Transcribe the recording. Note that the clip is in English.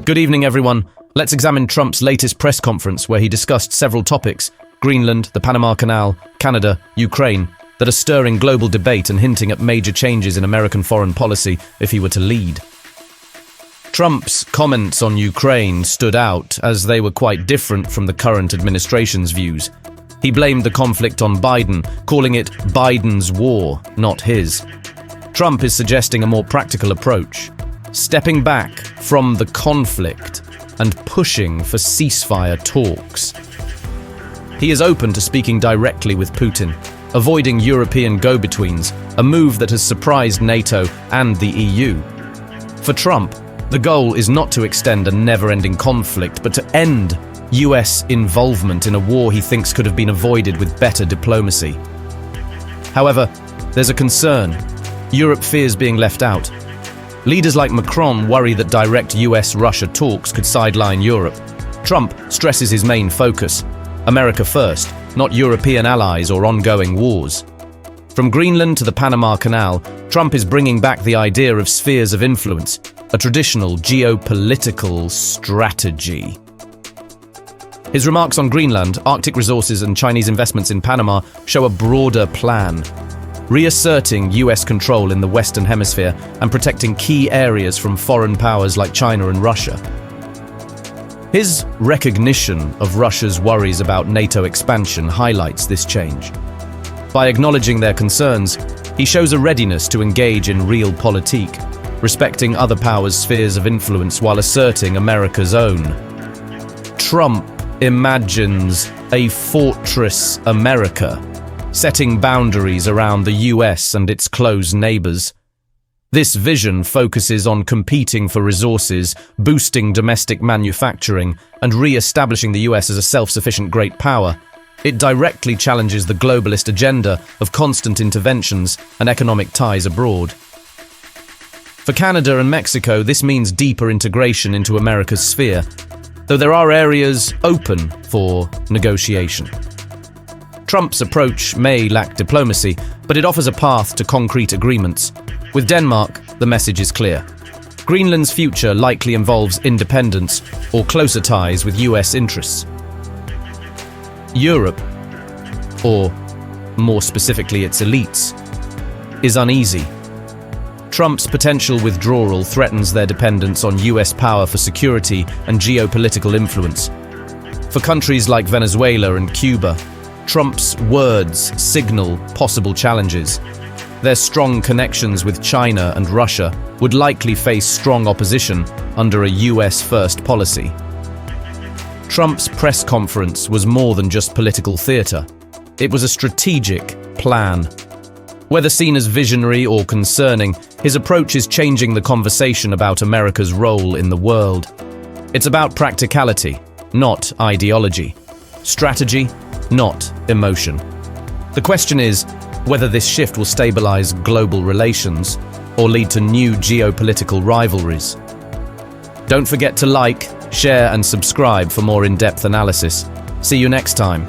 Good evening, everyone. Let's examine Trump's latest press conference where he discussed several topics: Greenland, the Panama Canal, Canada, Ukraine, that are stirring global debate and hinting at major changes in American foreign policy if he were to lead. Trump's comments on Ukraine stood out as they were quite different from the current administration's views. He blamed the conflict on Biden, calling it Biden's war, not his. Trump is suggesting a more practical approach, stepping back from the conflict and pushing for ceasefire talks. He is open to speaking directly with Putin, avoiding European go-betweens, a move that has surprised NATO and the EU. For Trump, the goal is not to extend a never-ending conflict, but to end US involvement in a war he thinks could have been avoided with better diplomacy. However, there's a concern. Europe fears being left out. Leaders like Macron worry that direct US-Russia talks could sideline Europe. Trump stresses his main focus: America first, not European allies or ongoing wars. From Greenland to the Panama Canal, Trump is bringing back the idea of spheres of influence, a traditional geopolitical strategy. His remarks on Greenland, Arctic resources and Chinese investments in Panama show a broader plan, reasserting US control in the Western Hemisphere and protecting key areas from foreign powers like China and Russia. His recognition of Russia's worries about NATO expansion highlights this change. By acknowledging their concerns, he shows a readiness to engage in realpolitik, respecting other powers' spheres of influence while asserting America's own. Trump imagines a fortress America, setting boundaries around the US and its close neighbors. This vision focuses on competing for resources, boosting domestic manufacturing, and re-establishing the US as a self-sufficient great power. It directly challenges the globalist agenda of constant interventions and economic ties abroad. For Canada and Mexico, this means deeper integration into America's sphere, though there are areas open for negotiation. Trump's approach may lack diplomacy, but it offers a path to concrete agreements. With Denmark, the message is clear. Greenland's future likely involves independence or closer ties with US interests. Europe, or more specifically its elites, is uneasy. Trump's potential withdrawal threatens their dependence on US power for security and geopolitical influence. For countries like Venezuela and Cuba, Trump's words signal possible challenges. Their strong connections with China and Russia would likely face strong opposition under a US-first policy. Trump's press conference was more than just political theater. It was a strategic plan. Whether seen as visionary or concerning, his approach is changing the conversation about America's role in the world. It's about practicality, not ideology. Strategy, not emotion. The question is whether this shift will stabilize global relations or lead to new geopolitical rivalries. Don't forget to like, share, and subscribe for more in-depth analysis. See you next time.